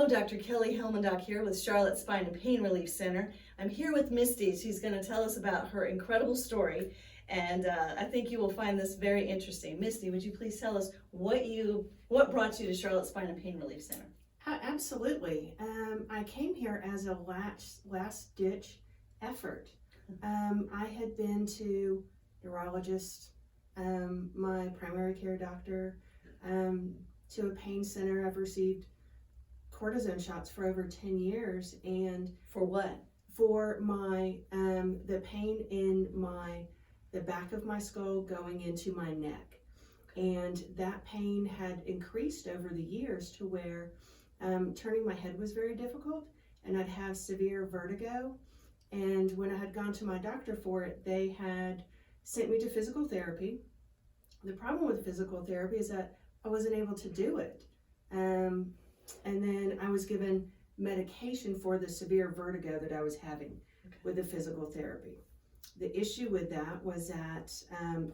Hello, Dr. Kelly Helmendock here with Charlotte Spine and Pain Relief Center. I'm here with Misty. She's going to tell us about her incredible story, and I think you will find this very interesting. Misty, would you please tell us what brought you to Charlotte Spine and Pain Relief Center? Absolutely. I came here as a last-ditch effort. I had been to neurologist, my primary care doctor, to a pain center. I've received cortisone shots for over 10 years, and For what? for my the pain in the back of my skull going into my neck, and that pain had increased over the years to where turning my head was very difficult, and I'd have severe vertigo. And when I had gone to my doctor for it, they had sent me to physical therapy. The problem with physical therapy is that I wasn't able to do it. And then I was given medication for the severe vertigo that I was having with the physical therapy. The issue with that was that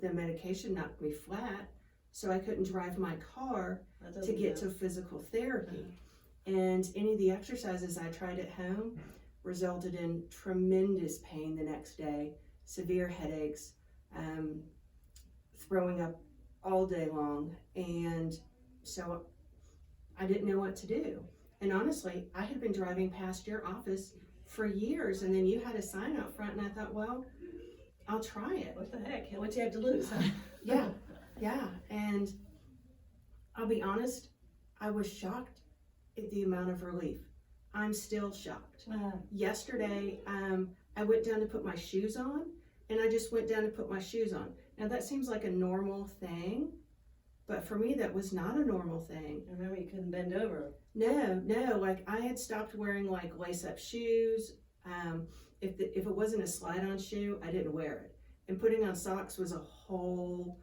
the medication knocked me flat, so I couldn't drive my car to get to physical therapy. And any of the exercises I tried at home resulted in tremendous pain the next day, severe headaches, throwing up all day long. And so I didn't know what to do. And honestly, I had been driving past your office for years, and then you had a sign out front, and I thought, well, I'll try it. What the heck? What you have to lose? Yeah. And I'll be honest, I was shocked at the amount of relief. I'm still shocked. Yesterday, I went down to put my shoes on, and I just went down to put my shoes on. Now that seems like a normal thing, but for me that was not a normal thing. I remember you couldn't bend over. No, like I had stopped wearing like lace-up shoes. If it wasn't a slide-on shoe, I didn't wear it. And putting on socks was a whole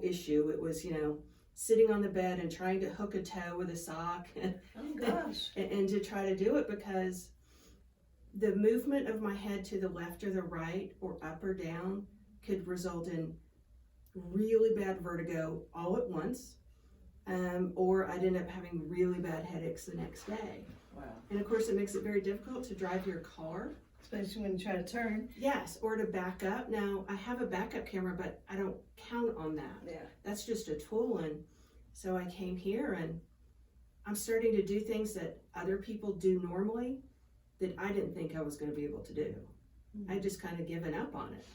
issue. It was, sitting on the bed and trying to hook a toe with a sock. Oh gosh. and to try to do it, because the movement of my head to the left or the right or up or down could result in really bad vertigo all at once, or I'd end up having really bad headaches the next day. Wow. And of course it makes it very difficult to drive your car. Especially when you try to turn. Yes, or to back up. Now I have a backup camera, but I don't count on that. Yeah. That's just a tool. And so I came here, and I'm starting to do things that other people do normally that I didn't think I was going to be able to do. I just kind of given up on it.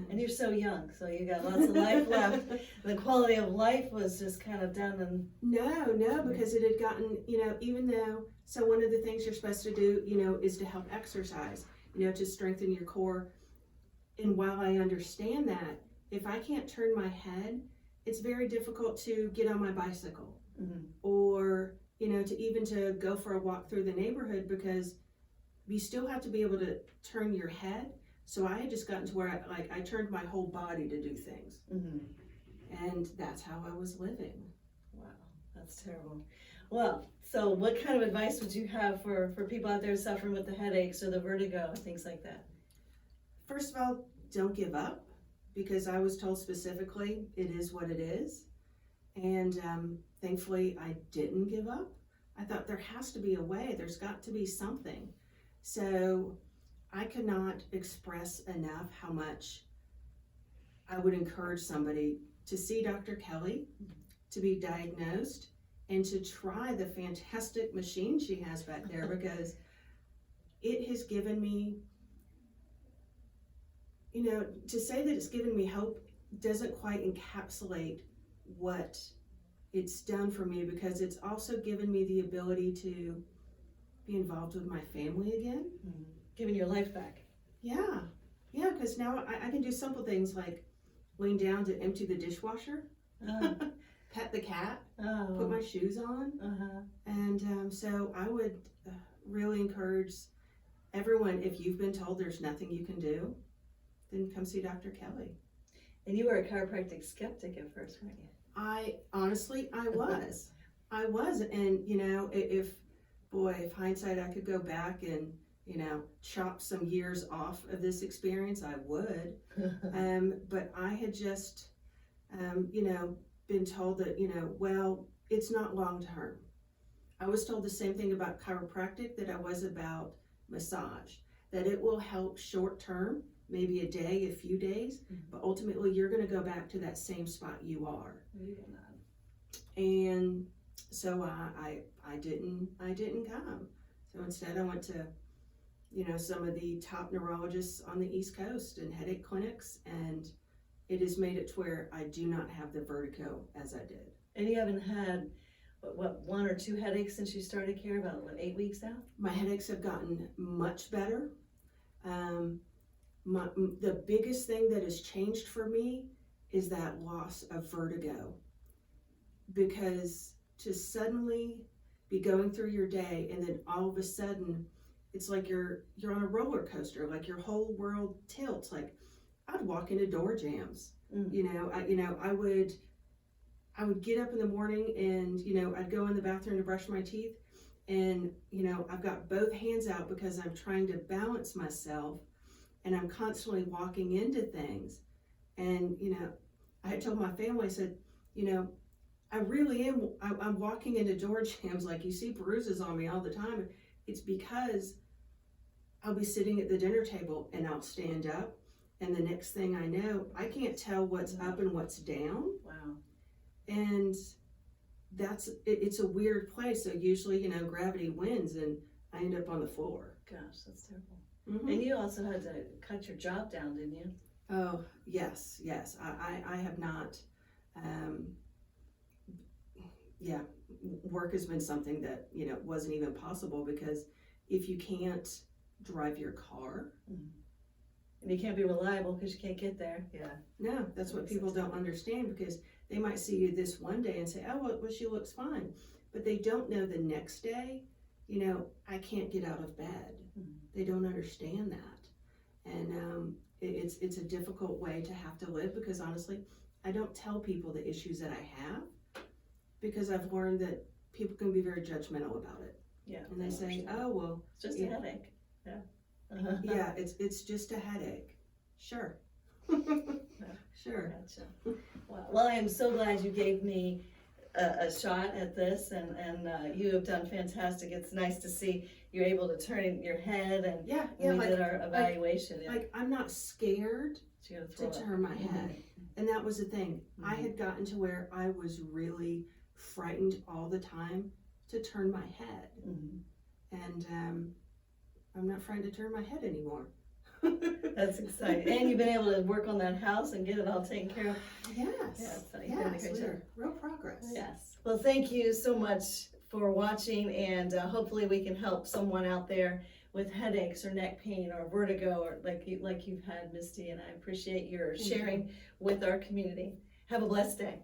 And you're so young, so you got lots of life left. The quality of life was just kind of done. And No, because it had gotten, even though, so one of the things you're supposed to do, is to help exercise, to strengthen your core. And while I understand that, if I can't turn my head, it's very difficult to get on my bicycle, or, to go for a walk through the neighborhood, because you still have to be able to turn your head. So I had just gotten to where I turned my whole body to do things. And that's how I was living. Wow, that's terrible. Well, so what kind of advice would you have for people out there suffering with the headaches or the vertigo and things like that? First of all, don't give up, because I was told specifically it is what it is. And thankfully I didn't give up. I thought there has to be a way, there's got to be something. So I could not express enough how much I would encourage somebody to see Dr. Kelly, to be diagnosed, and to try the fantastic machine she has back there, because it has given me, to say that it's given me hope doesn't quite encapsulate what it's done for me, because it's also given me the ability to be involved with my family again. Giving your life back. Yeah, because now I can do simple things like lean down to empty the dishwasher, pet the cat, put my shoes on. And so I would really encourage everyone, if you've been told there's nothing you can do, then come see Dr. Kelly. And you were a chiropractic skeptic at first, weren't you? I was. And if hindsight, I could go back and chop some years off of this experience, I would. But I had just, been told that, well, it's not long term. I was told the same thing about chiropractic that I was about massage, that it will help short term, maybe a day, a few days, but ultimately you're going to go back to that same spot you are. You will not. And so I didn't come. So instead I went to, some of the top neurologists on the East Coast and headache clinics, and it has made it to where I do not have the vertigo as I did. And you haven't had, what, 1 or 2 headaches since you started care, about, 8 weeks now? My headaches have gotten much better. The biggest thing that has changed for me is that loss of vertigo, because to suddenly be going through your day and then all of a sudden it's like you're on a roller coaster, like your whole world tilts. Like I'd walk into door jams. I would get up in the morning and I'd go in the bathroom to brush my teeth, and I've got both hands out because I'm trying to balance myself, and I'm constantly walking into things. And I had told my family, I said, I really am, I'm walking into door jams, like you see bruises on me all the time. It's because I'll be sitting at the dinner table and I'll stand up, and the next thing I know, I can't tell what's up and what's down. Wow. And it's a weird place. So usually, gravity wins and I end up on the floor. Gosh, that's terrible. Mm-hmm. And you also had to cut your job down, didn't you? Oh, yes. I have not. Work has been something that, wasn't even possible, because if you can't drive your car. And you can't be reliable because you can't get there. Yeah. No, that's what people don't understand, because they might see you this one day and say, oh, well, she looks fine. But they don't know the next day, I can't get out of bed. They don't understand that. And it's a difficult way to have to live, because honestly, I don't tell people the issues that I have, because I've learned that people can be very judgmenal about it. Yeah. And they say, oh, well. It's just a headache. Yeah. Yeah, it's just a headache. Sure. Sure. Gotcha. Wow. Well, I am so glad you gave me a shot at this, and you have done fantastic. It's nice to see you're able to turn your head, and we did our evaluation. Like I'm not scared to turn my head. Mm-hmm. And that was the thing. Mm-hmm. I had gotten to where I was really frightened all the time to turn my head. Mm-hmm. And I'm not frightened to turn my head anymore. That's exciting. And you've been able to work on that house and get it all taken care of. Yes. Real progress. Yes. Well, thank you so much for watching, and hopefully we can help someone out there with headaches or neck pain or vertigo, or like you've had, Misty, and I appreciate your sharing with our community. Have a blessed day.